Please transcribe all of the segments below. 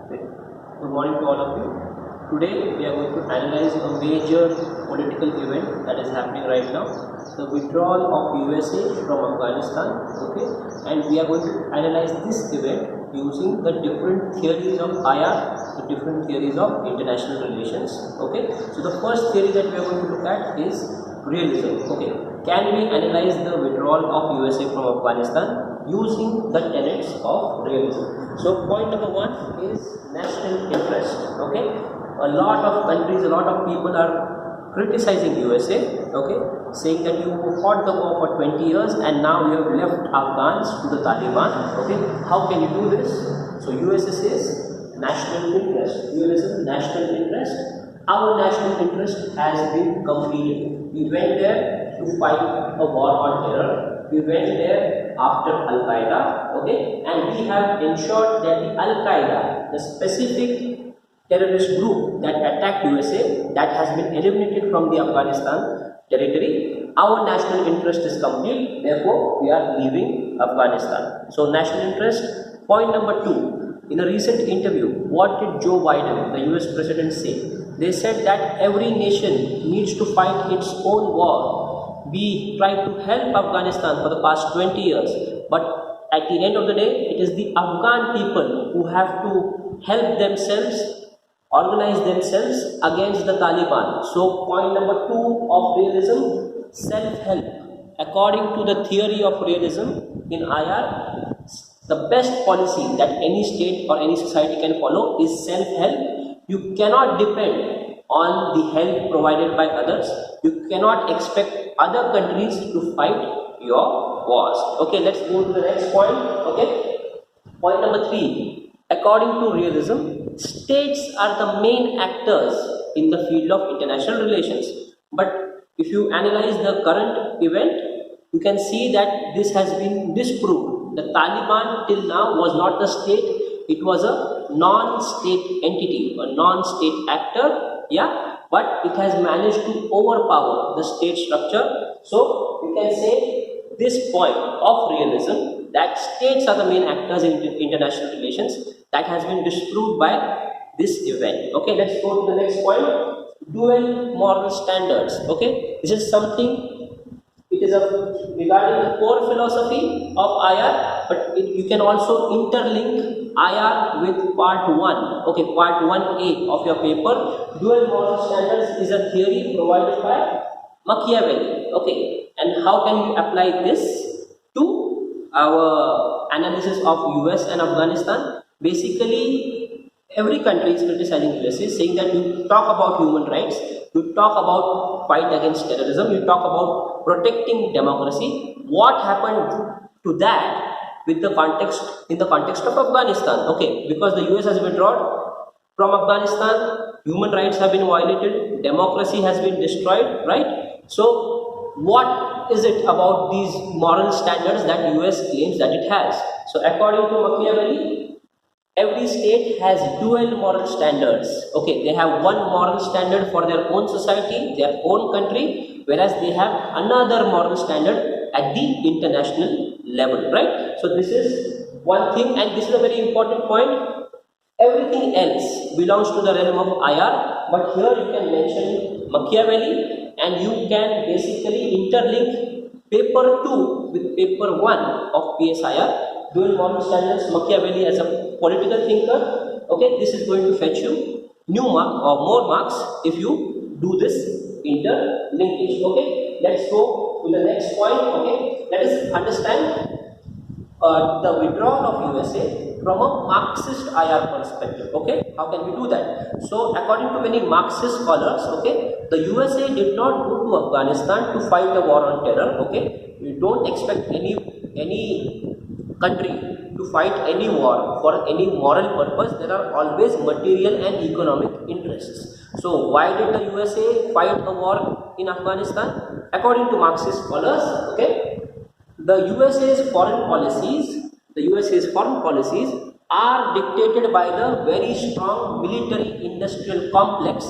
Okay. Good morning to all of you. Today we are going to analyze a major political event that is happening right now, the withdrawal of USA from Afghanistan. Okay, and we are going to analyze this event using the different theories of IR, the different theories of international relations. Okay, so the first theory that we are going to look at is realism. Okay, can we analyze the withdrawal of USA from Afghanistan using the tenets of realism? So point number one is national interest. Okay, a lot of countries, a lot of people are criticizing USA. Okay, saying that you fought the war for 20 years and now you have left Afghans to the Taliban. Okay, how can you do this? So USA says national interest. Realism, national interest. Our national interest has been completed. We went there to fight a war on terror. We went there after Al-Qaeda, okay, and we have ensured that the Al-Qaeda, the specific terrorist group that attacked USA, that has been eliminated from the Afghanistan territory. Our national interest is complete, therefore we are leaving Afghanistan. So national interest. Point number two, in a recent interview, what did Joe Biden, the US President, say? They said that every nation needs to fight its own war. We tried to help Afghanistan for the past 20 years, but at the end of the day, it is the Afghan people who have to help themselves, organize themselves against the Taliban. So point number two of realism, self-help. According to the theory of realism in IR, the best policy that any state or any society can follow is self-help. You cannot depend on the help provided by others. You cannot expect other countries to fight your wars. Okay, let's go to the next point. Okay, point number three. According to realism, states are the main actors in the field of international relations. But if you analyze the current event, you can see that this has been disproved. The Taliban till now was not a state. It was a non-state entity, a non-state actor, yeah, but it has managed to overpower the state structure. So we can say this point of realism, that states are the main actors in international relations, that has been disproved by this event. Okay, let's go to the next point. Dual moral standards. Okay, this is something, it is regarding the core philosophy of IR, but you can also interlink IR with part 1, okay, part 1A of your paper. Dual moral standards is a theory provided by Machiavelli, okay, and how can we apply this to our analysis of US and Afghanistan? Basically, every country is criticizing USA, saying that you talk about human rights, you talk about fight against terrorism, you talk about protecting democracy. What happened to that with the context, in the context of Afghanistan? Okay, because the US has withdrawn from Afghanistan, human rights have been violated, democracy has been destroyed, right? So what is it about these moral standards that US claims that it has? So according to Machiavelli, every state has dual moral standards. Okay, they have one moral standard for their own society, their own country, whereas they have another moral standard at the international level, right? So this is one thing, and this is a very important point. Everything else belongs to the realm of IR, but here you can mention Machiavelli, and you can basically interlink paper 2 with paper 1 of PSIR. Dual moral standards, Machiavelli as a political thinker. Okay, this is going to fetch you more marks if you do this interlinkage. Okay, let's go to the next point. Okay, let us understand the withdrawal of USA from a Marxist IR perspective. Okay, how can we do that? So according to many Marxist scholars, okay, the USA did not go to Afghanistan to fight a war on terror. Okay, you don't expect any country to fight any war for any moral purpose. There are always material and economic interests. So why did the USA fight a war in Afghanistan? According to Marxist scholars, okay, the USA's foreign policies are dictated by the very strong military industrial complex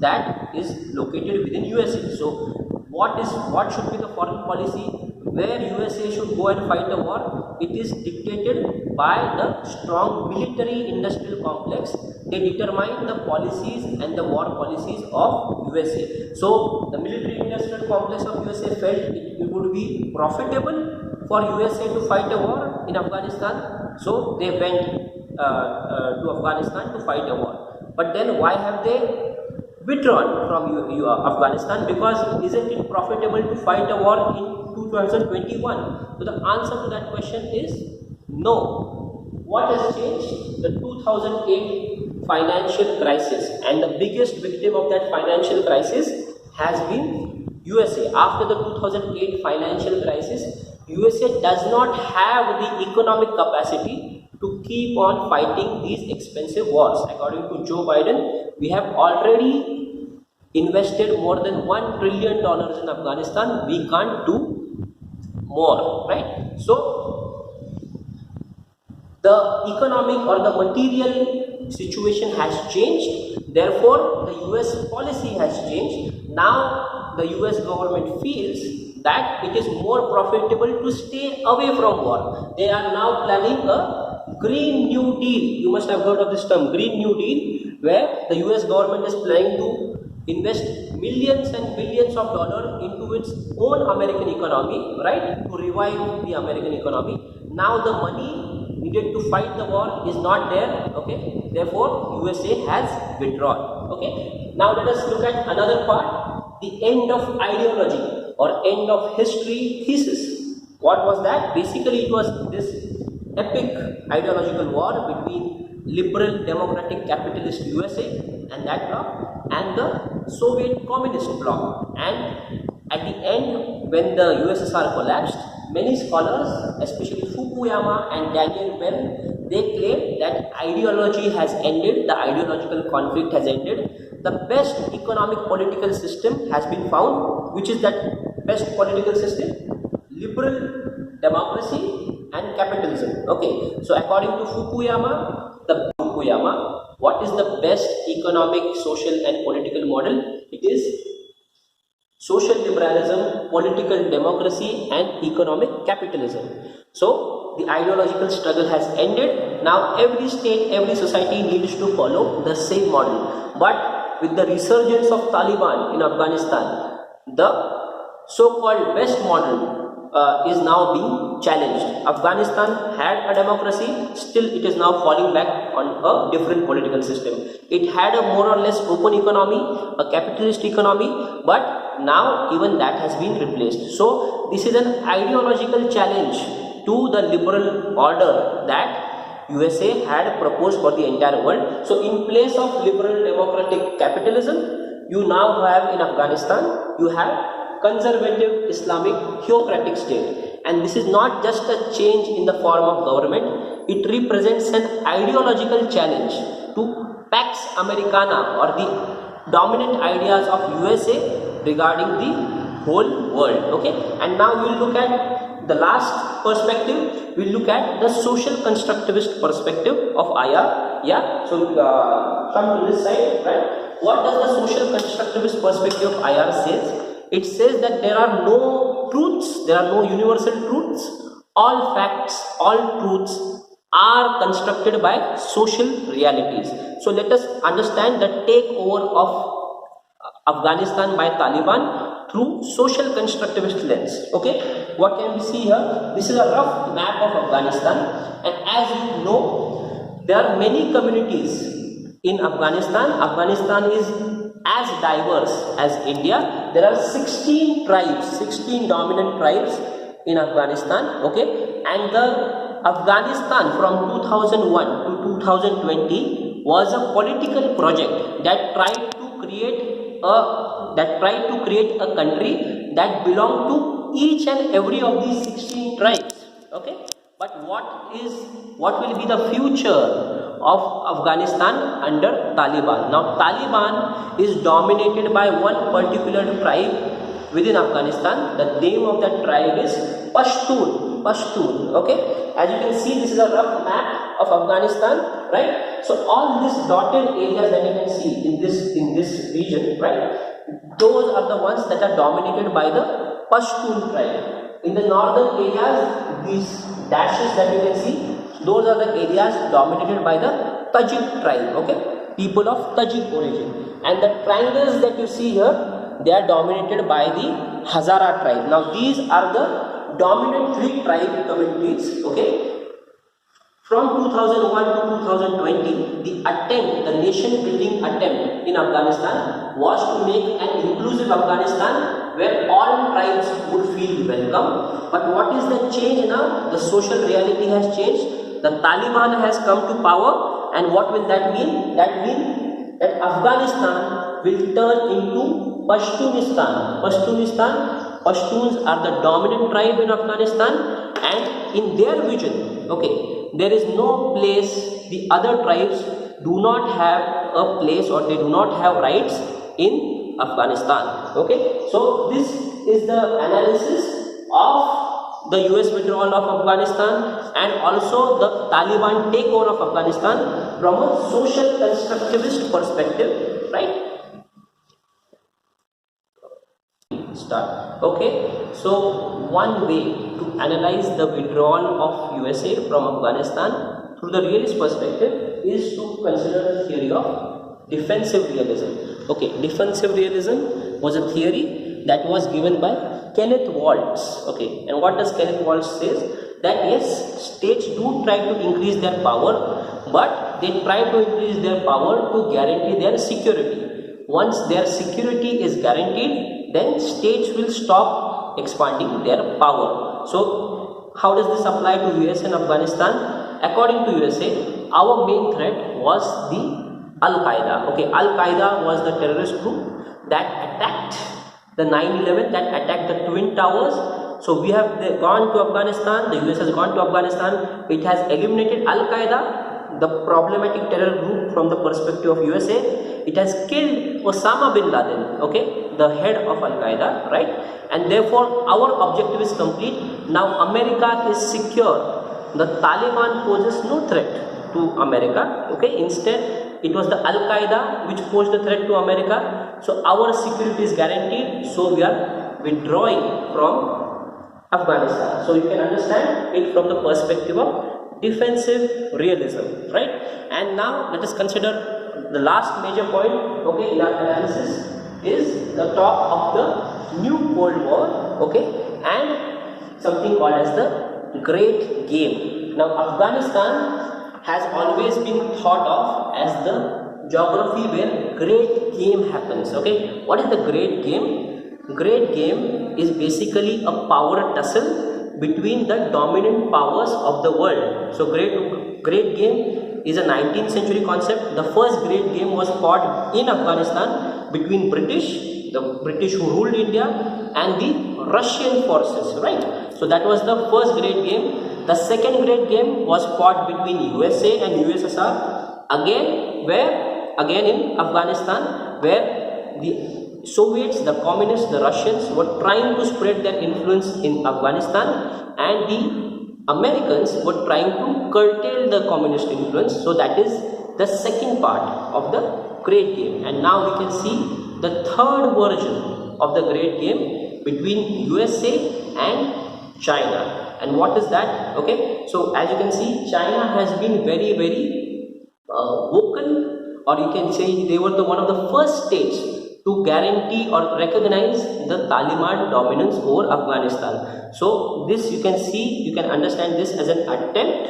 that is located within USA. So what should be the foreign policy where USA should go and fight a war, it is dictated by the strong military industrial complex. They determine the policies and the war policies of USA. So the military industrial complex of USA felt it would be profitable for USA to fight a war in Afghanistan. So they went to Afghanistan to fight a war. But then why have they withdrawn from Afghanistan? Because isn't it profitable to fight a war in 2021? So the answer to that question is no. What has changed? The 2008 financial crisis, and the biggest victim of that financial crisis has been USA. After the 2008 financial crisis, USA does not have the economic capacity to keep on fighting these expensive wars. According to Joe Biden, we have already invested more than $1 trillion in Afghanistan. We can't do more, right? So the economic or the material situation has changed. Therefore, the US policy has changed. Now the US government feels that it is more profitable to stay away from war. They are now planning a Green New Deal. You must have heard of this term, Green New Deal, where the US government is planning to invest millions and billions of dollars into its own American economy, right, to revive the American economy. Now the money needed to fight the war is not there, okay, therefore USA has withdrawn, okay. Now let us look at another part, the end of ideology or end of history thesis. What was that? Basically it was this epic ideological war between liberal democratic capitalist USA and that bloc and the Soviet communist bloc. And at the end, when the USSR collapsed, many scholars, especially Fukuyama and Daniel Bell, they claim that ideology has ended, the ideological conflict has ended. The best economic political system has been found. Which is that best political system? Liberal democracy and capitalism. Okay, so according to Fukuyama, what is the best economic, social and political model? It is social liberalism, political democracy and economic capitalism. So the ideological struggle has ended. Now every state, every society needs to follow the same model. But with the resurgence of Taliban in Afghanistan, the so-called best model is now being challenged. Afghanistan had a democracy, still it is now falling back on a different political system. It had a more or less open economy, a capitalist economy, but now even that has been replaced. So this is an ideological challenge to the liberal order that USA had proposed for the entire world. So in place of liberal democratic capitalism, you now have in Afghanistan, you have conservative Islamic theocratic state. And this is not just a change in the form of government, it represents an ideological challenge to Pax Americana or the dominant ideas of USA regarding the whole world. Okay, and now we'll look at the last perspective. We'll look at the social constructivist perspective of IR. Yeah, so come to this side, right? What does the social constructivist perspective of IR says? It says that there are no truths, there are no universal truths. All facts, all truths are constructed by social realities. So let us understand the takeover of Afghanistan by Taliban through social constructivist lens. Okay, what can we see here? This is a rough map of Afghanistan, and as you know, there are many communities in Afghanistan. Afghanistan is as diverse as India. There are 16 tribes, 16 dominant tribes in Afghanistan. Okay, and the Afghanistan from 2001 to 2020 was a political project that tried to create a country that belonged to each and every of these 16 tribes. Okay, but what will be the future of Afghanistan under Taliban? Now Taliban is dominated by one particular tribe within Afghanistan. The name of that tribe is Pashtun. Okay, as you can see, this is a rough map of Afghanistan, right? So all these dotted areas that you can see in this region, right, those are the ones that are dominated by the Pashtun tribe. In the northern areas, these dashes that you can see, those are the areas dominated by the Tajik tribe, okay, people of Tajik origin. And the triangles that you see here, they are dominated by the Hazara tribe. Now these are the dominant three tribe communities, okay. From 2001 to 2020, the nation building attempt in Afghanistan was to make an inclusive Afghanistan where all tribes would feel welcome. But what is the change now? The social reality has changed. The Taliban has come to power, and what will that mean? That means that Afghanistan will turn into Pashtunistan. Pashtuns are the dominant tribe in Afghanistan, and in their vision, okay, there is no place, the other tribes do not have a place or they do not have rights in Afghanistan, okay. So this is the analysis of the US withdrawal of Afghanistan and also the Taliban takeover of Afghanistan from a social constructivist perspective, right? Start. Okay, so one way to analyze the withdrawal of USA from Afghanistan through the realist perspective is to consider the theory of defensive realism. Okay, defensive realism was a theory that was given by Kenneth Waltz. Okay, and what does Kenneth Waltz say? That yes, states do try to increase their power, but they try to increase their power to guarantee their security. Once their security is guaranteed, then states will stop expanding their power. So how does this apply to US and Afghanistan? According to USA, our main threat was the Al-Qaeda. Okay, Al-Qaeda was the terrorist group that attacked the 9/11, that attacked the Twin Towers. So we have gone to Afghanistan, the US has gone to Afghanistan, it has eliminated Al-Qaeda, the problematic terror group from the perspective of USA. It has killed Osama bin Laden, okay, the head of Al-Qaeda, right? And therefore our objective is complete. Now America is secure. The Taliban poses no threat to America, okay. Instead, it was the Al-Qaeda which posed a threat to America. So our security is guaranteed. So we are withdrawing from Afghanistan. So you can understand it from the perspective of defensive realism, right? And now let us consider the last major point, okay, in our analysis is the talk of the new Cold War, okay, and something called as the Great Game. Now Afghanistan has always been thought of as the geography where great game happens, okay. What is the Great Game? Great Game is basically a power tussle between the dominant powers of the world. So Great Game is a 19th century concept. The first Great Game was fought in Afghanistan between the British who ruled India and the Russian forces, right? So that was the first Great Game. The second Great Game was fought between USA and USSR again in Afghanistan, where the Soviets, the communists, the Russians were trying to spread their influence in Afghanistan, and the Americans were trying to curtail the communist influence. So that is the second part of the Great Game. And now we can see the third version of the Great Game between USA and China. And what is that? Okay, so as you can see, China has been very vocal, or you can say they were one of the first states to guarantee or recognize the Taliban dominance over Afghanistan. So this you can see, you can understand this as an attempt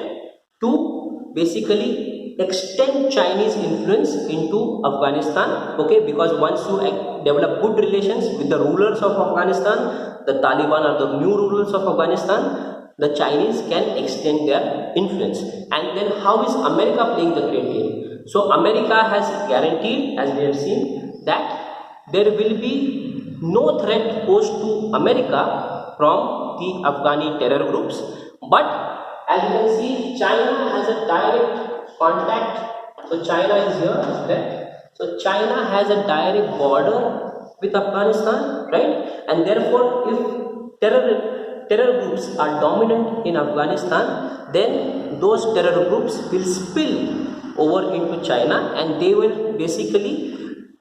to basically extend Chinese influence into Afghanistan, okay, because once you develop good relations with the rulers of Afghanistan, the Taliban are the new rulers of Afghanistan, the Chinese can extend their influence. And then how is America playing the Great Game? So America has guaranteed, as we have seen, that there will be no threat posed to America from the Afghani terror groups. But as you can see, China has a direct contact. So China is here, right? So China has a direct border with Afghanistan, right? And therefore, if terror groups are dominant in Afghanistan, then those terror groups will spill over into China, and they will basically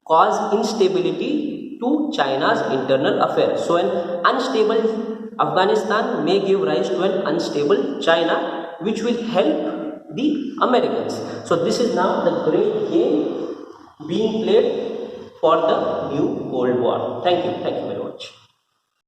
cause instability to China's internal affairs. So an unstable Afghanistan may give rise to an unstable China, which will help the Americans. So this is now the great game being played for the new Cold War. Thank you very much.